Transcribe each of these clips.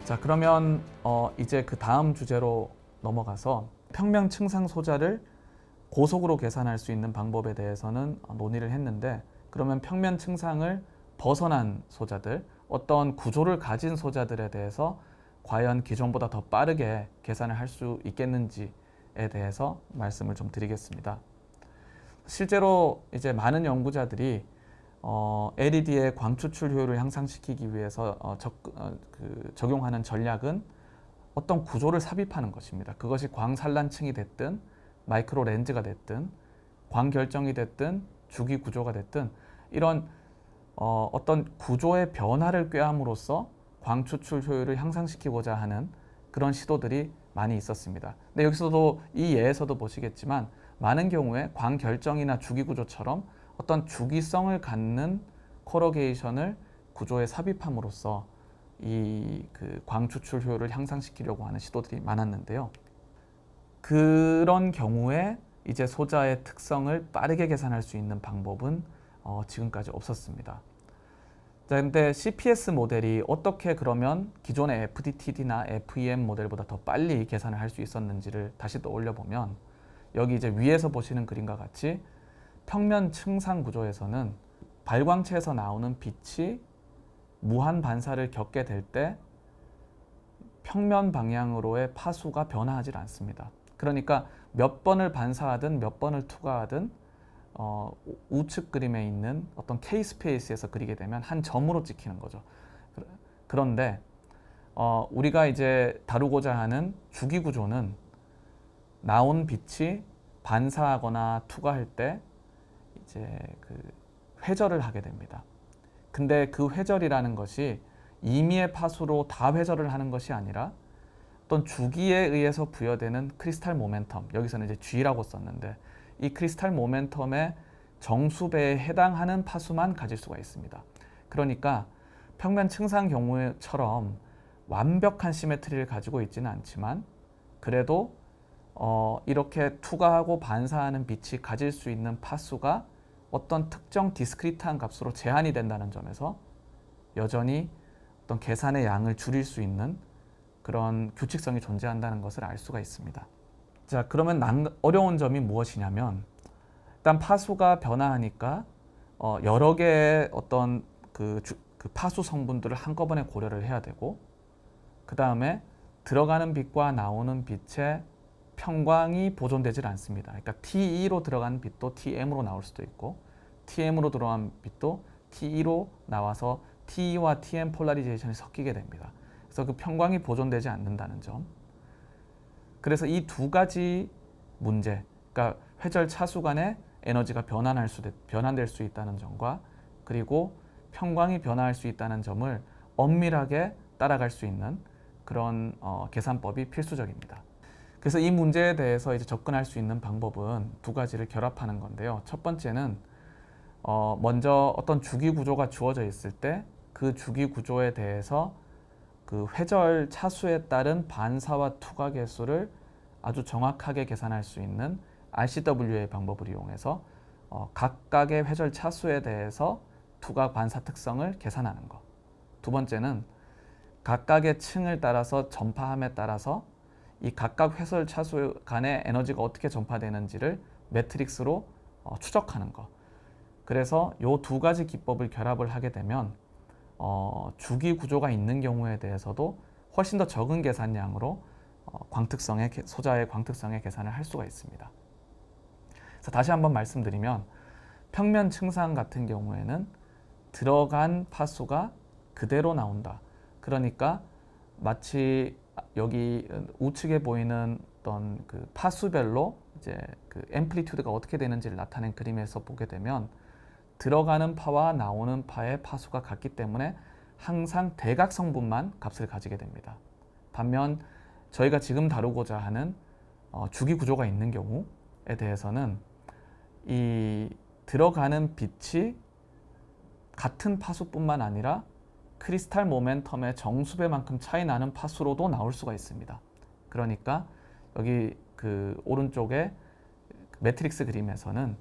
자, 그러면 이제 그 다음 주제로 넘어가서 평면 층상 소자를 고속으로 계산할 수 있는 방법에 대해서는 논의를 했는데, 그러면 평면 층상을 벗어난 소자들, 어떤 구조를 가진 소자들에 대해서 과연 기존보다 더 빠르게 계산을 할 수 있겠는지에 대해서 말씀을 좀 드리겠습니다. 실제로 이제 많은 연구자들이 LED의 광 추출 효율을 향상시키기 위해서 적용하는 전략은 어떤 구조를 삽입하는 것입니다. 그것이 광산란층이 됐든 마이크로 렌즈가 됐든 광 결정이 됐든 주기 구조가 됐든 이런 어떤 구조의 변화를 꾀함으로써 광 추출 효율을 향상시키고자 하는 그런 시도들이 많이 있었습니다. 근데 여기서도 이 예에서도 보시겠지만 많은 경우에 광 결정이나 주기 구조처럼 어떤 주기성을 갖는 코러게이션을 구조에 삽입함으로써 이 광 추출 효율을 향상시키려고 하는 시도들이 많았는데요. 그런 경우에 이제 소자의 특성을 빠르게 계산할 수 있는 방법은 지금까지 없었습니다. 자, 근데 CPS 모델이 어떻게 그러면 기존의 FDTD나 FEM 모델보다 더 빨리 계산을 할 수 있었는지를 다시 떠올려 보면, 여기 이제 위에서 보시는 그림과 같이 평면 층상 구조에서는 발광체에서 나오는 빛이 무한 반사를 겪게 될 때 평면 방향으로의 파수가 변화하지 않습니다. 그러니까 몇 번을 반사하든 몇 번을 투과하든 우측 그림에 있는 어떤 K 스페이스에서 그리게 되면 한 점으로 찍히는 거죠. 그런데 우리가 이제 다루고자 하는 주기 구조는 나온 빛이 반사하거나 투과할 때 이제 회절을 하게 됩니다. 근데 그 회절이라는 것이 임의의 파수로 다 회절을 하는 것이 아니라 어떤 주기에 의해서 부여되는 크리스탈 모멘텀, 여기서는 이제 G라고 썼는데 이 크리스탈 모멘텀의 정수배에 해당하는 파수만 가질 수가 있습니다. 그러니까 평면 층상 경우처럼 완벽한 시메트리를 가지고 있지는 않지만 그래도 이렇게 투과하고 반사하는 빛이 가질 수 있는 파수가 어떤 특정 디스크리트한 값으로 제한이 된다는 점에서 여전히 어떤 계산의 양을 줄일 수 있는 그런 규칙성이 존재한다는 것을 알 수가 있습니다. 자, 그러면 어려운 점이 무엇이냐면, 일단 파수가 변화하니까 여러 개의 어떤 그 파수 성분들을 한꺼번에 고려를 해야 되고, 그 다음에 들어가는 빛과 나오는 빛의 평광이 보존되질 않습니다. 그러니까 TE로 들어가는 빛도 TM으로 나올 수도 있고, TM으로 들어간 빛도 TE로 나와서 TE와 TM 폴라리제이션이 섞이게 됩니다. 그래서 그 평광이 보존되지 않는다는 점. 그래서 이 두 가지 문제, 그러니까 회절 차수 간의 에너지가 변환될 수 있다는 점과, 그리고 평광이 변화할 수 있다는 점을 엄밀하게 따라갈 수 있는 그런 계산법이 필수적입니다. 그래서 이 문제에 대해서 이제 접근할 수 있는 방법은 두 가지를 결합하는 건데요. 첫 번째는 먼저 어떤 주기 구조가 주어져 있을 때 그 주기 구조에 대해서 그 회절 차수에 따른 반사와 투과 개수를 아주 정확하게 계산할 수 있는 RCW의 방법을 이용해서 각각의 회절 차수에 대해서 투과 반사 특성을 계산하는 것. 두 번째는 각각의 층을 따라서 전파함에 따라서 이 각각 회절 차수 간의 에너지가 어떻게 전파되는지를 매트릭스로 추적하는 것. 그래서 이 두 가지 기법을 결합을 하게 되면 주기 구조가 있는 경우에 대해서도 훨씬 더 적은 계산량으로 소자의 광특성의 계산을 할 수가 있습니다. 그래서 다시 한번 말씀드리면, 평면 층상 같은 경우에는 들어간 파수가 그대로 나온다. 그러니까 마치 여기 우측에 보이는 어떤 그 파수별로 이제 그 앰플리튜드가 어떻게 되는지를 나타낸 그림에서 보게 되면 들어가는 파와 나오는 파의 파수가 같기 때문에 항상 대각 성분만 값을 가지게 됩니다. 반면 저희가 지금 다루고자 하는 주기 구조가 있는 경우에 대해서는 이 들어가는 빛이 같은 파수뿐만 아니라 크리스탈 모멘텀의 정수배만큼 차이 나는 파수로도 나올 수가 있습니다. 그러니까 여기 그 오른쪽에 매트릭스 그림에서는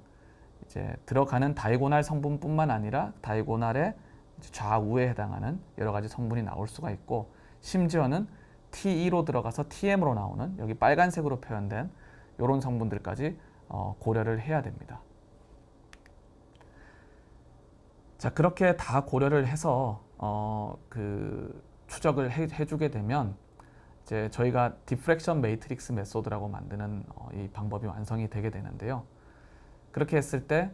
이제 들어가는 다이고날 성분뿐만 아니라 다이고날의 좌우에 해당하는 여러 가지 성분이 나올 수가 있고, 심지어는 T2로 들어가서 TM으로 나오는 여기 빨간색으로 표현된 이런 성분들까지 고려를 해야 됩니다. 자, 그렇게 다 고려를 해서 추적을 해주게 되면 이제 저희가 디프렉션 매트릭스 메소드라고 만드는 이 방법이 완성이 되게 되는데요. 그렇게 했을 때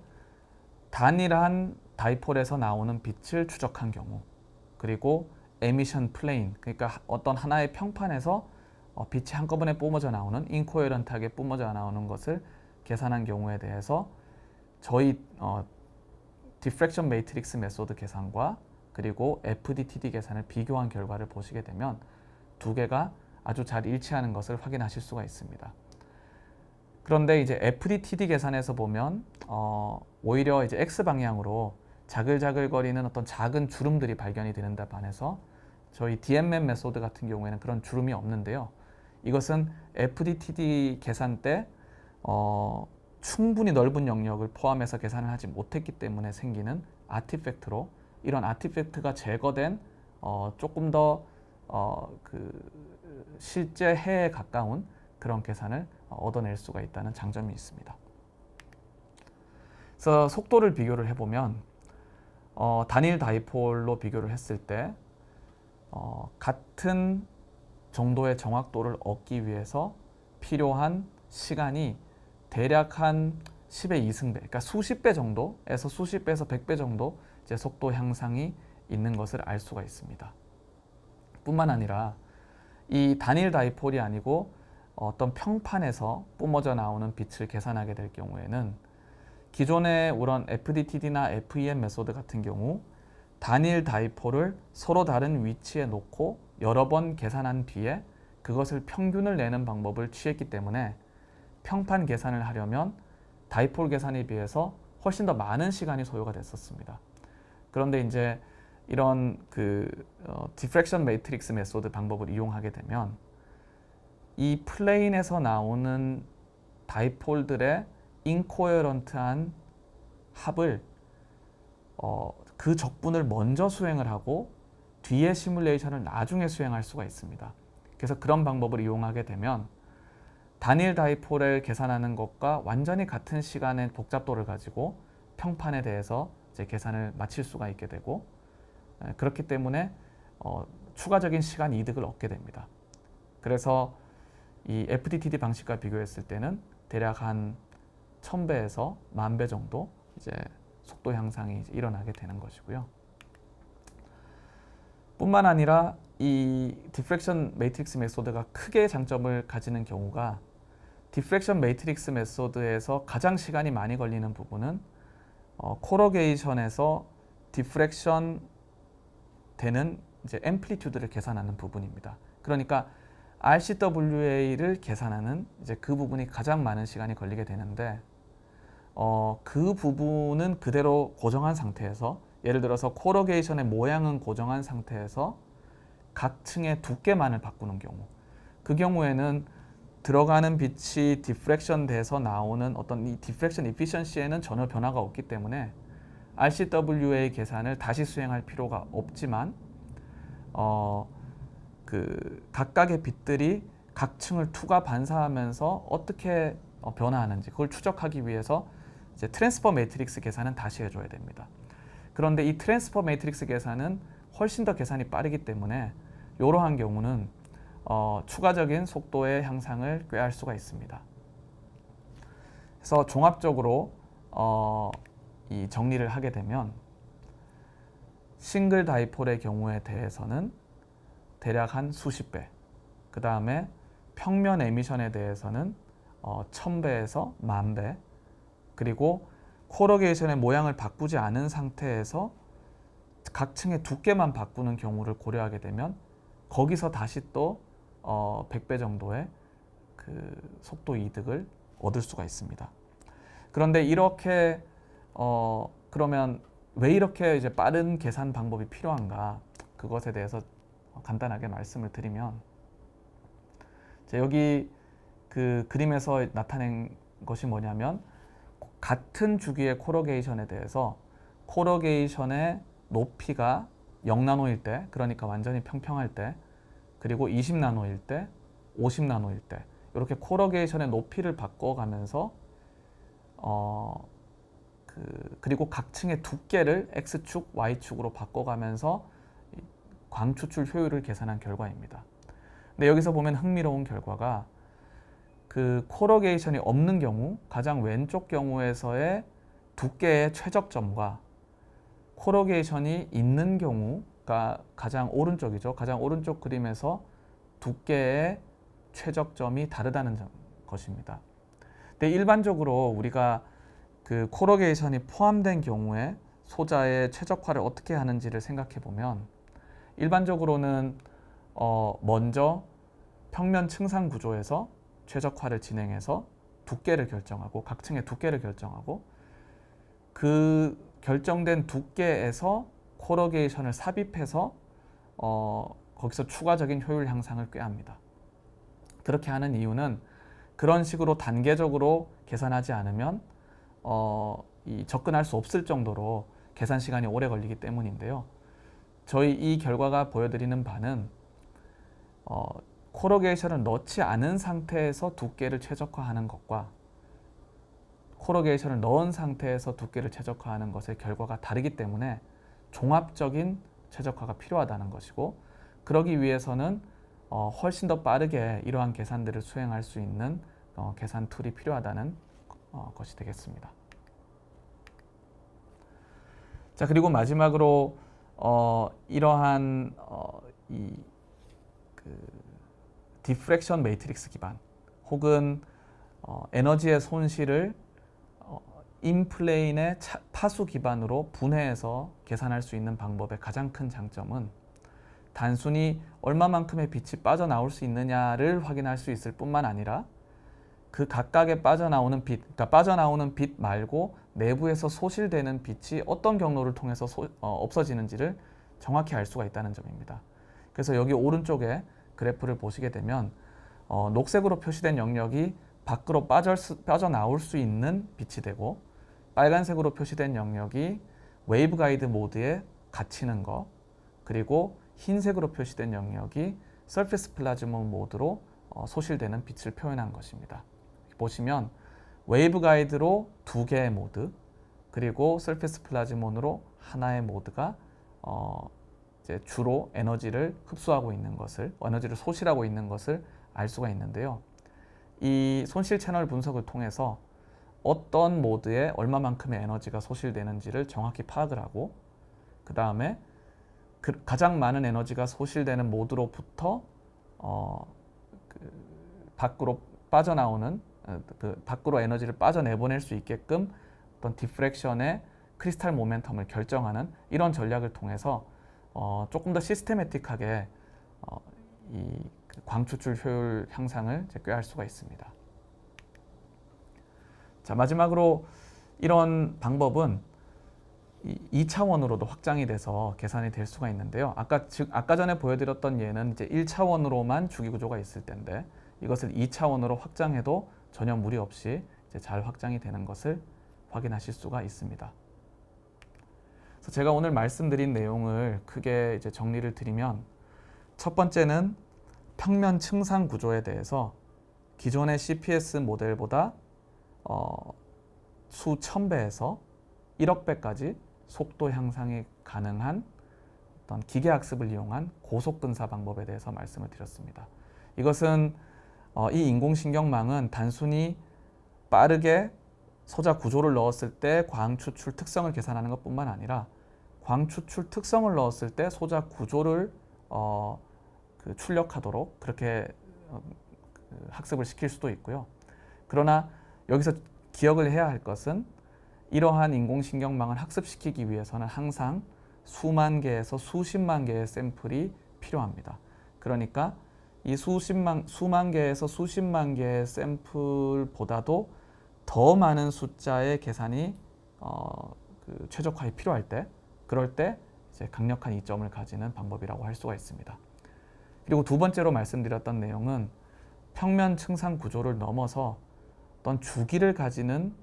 단일한 다이폴에서 나오는 빛을 추적한 경우, 그리고 에미션 플레인, 그러니까 어떤 하나의 평판에서 빛이 한꺼번에 뿜어져 나오는, 인코헤런트하게 뿜어져 나오는 것을 계산한 경우에 대해서 저희 디프렉션 매트릭스 메소드 계산과 그리고 FDTD 계산을 비교한 결과를 보시게 되면 두 개가 아주 잘 일치하는 것을 확인하실 수가 있습니다. 그런데 이제 FDTD 계산에서 보면 오히려 이제 X 방향으로 자글자글거리는 어떤 작은 주름들이 발견이 되는 데 반해서 저희 DMM 메소드 같은 경우에는 그런 주름이 없는데요. 이것은 FDTD 계산 때 충분히 넓은 영역을 포함해서 계산을 하지 못했기 때문에 생기는 아티팩트로, 이런 아티팩트가 제거된 조금 더 실제 해에 가까운 그런 계산을 얻어낼 수가 있다는 장점이 있습니다. 그래서 속도를 비교를 해보면 단일 다이폴로 비교를 했을 때 같은 정도의 정확도를 얻기 위해서 필요한 시간이 대략 한 10의 2승배, 그러니까 수십 배 정도에서 수십 배에서 100배 정도 이제 속도 향상이 있는 것을 알 수가 있습니다. 뿐만 아니라 이 단일 다이폴이 아니고 어떤 평판에서 뿜어져 나오는 빛을 계산하게 될 경우에는 기존의 우런 FDTD나 FEM 메소드 같은 경우 단일 다이폴을 서로 다른 위치에 놓고 여러 번 계산한 뒤에 그것을 평균을 내는 방법을 취했기 때문에 평판 계산을 하려면 다이폴 계산에 비해서 훨씬 더 많은 시간이 소요가 됐었습니다. 그런데 이제 이런 디프렉션 매트릭스 메소드 방법을 이용하게 되면 이 플레인에서 나오는 다이폴들의 인코헤런트한 합을 그 적분을 먼저 수행을 하고 뒤에 시뮬레이션을 나중에 수행할 수가 있습니다. 그래서 그런 방법을 이용하게 되면 단일 다이폴을 계산하는 것과 완전히 같은 시간의 복잡도를 가지고 평판에 대해서 이제 계산을 마칠 수가 있게 되고, 그렇기 때문에 추가적인 시간 이득을 얻게 됩니다. 그래서 이 FDTD 방식과 비교했을 때는 대략 한 1000배에서 10,000배 정도 이제 속도 향상이 이제 일어나게 되는 것이고요. 뿐만 아니라 이 디프렉션 매트릭스 메소드가 크게 장점을 가지는 경우가, 디프렉션 매트릭스 메소드에서 가장 시간이 많이 걸리는 부분은 코러게이션에서 디프렉션 되는 이제 앰플리튜드를 계산하는 부분입니다. 그러니까 RCWA를 계산하는 이제 그 부분이 가장 많은 시간이 걸리게 되는데, 그 부분은 그대로 고정한 상태에서, 예를 들어서 코러게이션의 모양은 고정한 상태에서 각 층의 두께만을 바꾸는 경우, 그 경우에는 들어가는 빛이 디프렉션 돼서 나오는 어떤 이 디프렉션 이피션시에는 전혀 변화가 없기 때문에 RCWA 계산을 다시 수행할 필요가 없지만 각각의 빛들이 각 층을 투과 반사하면서 어떻게 변화하는지 그걸 추적하기 위해서 이제 트랜스퍼 매트릭스 계산은 다시 해줘야 됩니다. 그런데 이 트랜스퍼 매트릭스 계산은 훨씬 더 계산이 빠르기 때문에 이러한 경우는 추가적인 속도의 향상을 꾀할 수가 있습니다. 그래서 종합적으로 이 정리를 하게 되면 싱글 다이폴의 경우에 대해서는 대략 한 수십 배, 그 다음에 평면 에미션에 대해서는 1000배에서 10,000배, 그리고 코러게이션의 모양을 바꾸지 않은 상태에서 각 층의 두께만 바꾸는 경우를 고려하게 되면 거기서 다시 또 100배 정도의 그 속도 이득을 얻을 수가 있습니다. 그런데 이렇게 그러면 왜 이렇게 이제 빠른 계산 방법이 필요한가, 그것에 대해서 간단하게 말씀을 드리면, 여기 그 그림에서 나타낸 것이 뭐냐면 같은 주기의 코러게이션에 대해서 코러게이션의 높이가 0나노일 때, 그러니까 완전히 평평할 때 그리고 20나노일 때, 50나노일 때 이렇게 코러게이션의 높이를 바꿔가면서 그리고 각 층의 두께를 X축, Y축으로 바꿔가면서 광 추출 효율을 계산한 결과입니다. 근데 여기서 보면 흥미로운 결과가 그 코러게이션이 없는 경우, 가장 왼쪽 경우에서의 두께의 최적점과 코러게이션이 있는 경우가 가장 오른쪽이죠. 가장 오른쪽 그림에서 두께의 최적점이 다르다는 것입니다. 근데 일반적으로 우리가 그 코러게이션이 포함된 경우에 소자의 최적화를 어떻게 하는지를 생각해 보면 일반적으로는 먼저 평면 층상 구조에서 최적화를 진행해서 두께를 결정하고 각 층의 두께를 결정하고 그 결정된 두께에서 코러게이션을 삽입해서 거기서 추가적인 효율 향상을 꾀합니다. 그렇게 하는 이유는 그런 식으로 단계적으로 계산하지 않으면 접근할 수 없을 정도로 계산 시간이 오래 걸리기 때문인데요. 저희 이 결과가 보여드리는 바는 코러게이션을 넣지 않은 상태에서 두께를 최적화하는 것과 코러게이션을 넣은 상태에서 두께를 최적화하는 것의 결과가 다르기 때문에 종합적인 최적화가 필요하다는 것이고, 그러기 위해서는 훨씬 더 빠르게 이러한 계산들을 수행할 수 있는 계산 툴이 필요하다는 것이 되겠습니다. 자, 그리고 마지막으로 이러한 디프렉션 매트릭스 기반 혹은 에너지의 손실을 인플레인의 파수 기반으로 분해해서 계산할 수 있는 방법의 가장 큰 장점은 단순히 얼마만큼의 빛이 빠져나올 수 있느냐를 확인할 수 있을 뿐만 아니라 그 각각의 빠져나오는 빛, 그러니까 빠져나오는 빛 말고 내부에서 소실되는 빛이 어떤 경로를 통해서 없어지는지를 정확히 알 수가 있다는 점입니다. 그래서 여기 오른쪽에 그래프를 보시게 되면 녹색으로 표시된 영역이 밖으로 빠져나올 수 있는 빛이 되고, 빨간색으로 표시된 영역이 웨이브 가이드 모드에 갇히는 거, 그리고 흰색으로 표시된 영역이 서페이스 플라즈몬 모드로 소실되는 빛을 표현한 것입니다. 보시면 웨이브 가이드로 2개의 모드, 그리고 서페이스 플라즈몬으로 하나의 모드가 이제 주로 에너지를 흡수하고 있는 것을, 에너지를 소실하고 있는 것을 알 수가 있는데요. 이 손실 채널 분석을 통해서 어떤 모드에 얼마만큼의 에너지가 소실되는지를 정확히 파악을 하고, 그 다음에 가장 많은 에너지가 소실되는 모드로부터 밖으로 빠져나오는 밖으로 에너지를 빠져내보낼 수 있게끔 어떤 디프렉션의 크리스탈 모멘텀을 결정하는 이런 전략을 통해서 조금 더 시스테매틱하게 이 광추출 효율 향상을 꾀할 수가 있습니다. 자, 마지막으로 이런 방법은 2차원으로도 확장이 돼서 계산이 될 수가 있는데요. 아까 전에 보여드렸던 예는 이제 1차원으로만 주기구조가 있을 텐데, 이것을 2차원으로 확장해도 전혀 무리 없이 이제 잘 확장이 되는 것을 확인하실 수가 있습니다. 그래서 제가 오늘 말씀드린 내용을 크게 이제 정리를 드리면, 첫 번째는 평면 층상 구조에 대해서 기존의 CPS 모델보다 수천 배에서 1억 배까지 속도 향상이 가능한 어떤 기계학습을 이용한 고속 근사 방법에 대해서 말씀을 드렸습니다. 이것은 이 인공신경망은 단순히 빠르게 소자 구조를 넣었을 때 광 추출 특성을 계산하는 것뿐만 아니라 광 추출 특성을 넣었을 때 소자 구조를 출력하도록 그렇게 학습을 시킬 수도 있고요. 그러나 여기서 기억을 해야 할 것은 이러한 인공신경망을 학습시키기 위해서는 항상 수만 개에서 수십만 개의 샘플이 필요합니다. 그러니까 이 수만 개에서 수십만 개의 샘플보다도 더 많은 숫자의 계산이 최적화에 필요할 때, 그럴 때 이제 강력한 이점을 가지는 방법이라고 할 수가 있습니다. 그리고 두 번째로 말씀드렸던 내용은 평면 층상 구조를 넘어서 어떤 주기를 가지는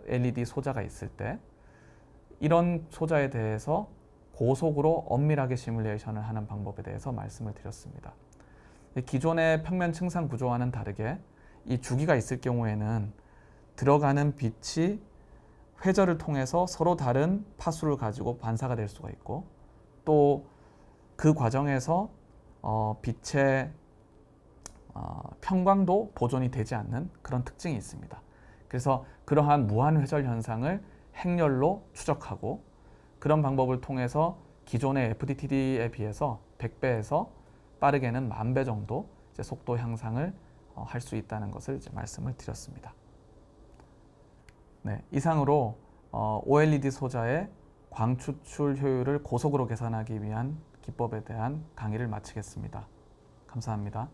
LED 소자가 있을 때 이런 소자에 대해서 고속으로 엄밀하게 시뮬레이션을 하는 방법에 대해서 말씀을 드렸습니다. 기존의 평면 층상 구조와는 다르게 이 주기가 있을 경우에는 들어가는 빛이 회절을 통해서 서로 다른 파수를 가지고 반사가 될 수가 있고, 또 그 과정에서 빛의 평광도 보존이 되지 않는 그런 특징이 있습니다. 그래서 그러한 무한 회절 현상을 행렬로 추적하고, 그런 방법을 통해서 기존의 FDTD에 비해서 100배에서 빠르게는 10,000배 정도 이제 속도 향상을 할 수 있다는 것을 이제 말씀을 드렸습니다. 네, 이상으로 OLED 소자의 광 추출 효율을 고속으로 계산하기 위한 기법에 대한 강의를 마치겠습니다. 감사합니다.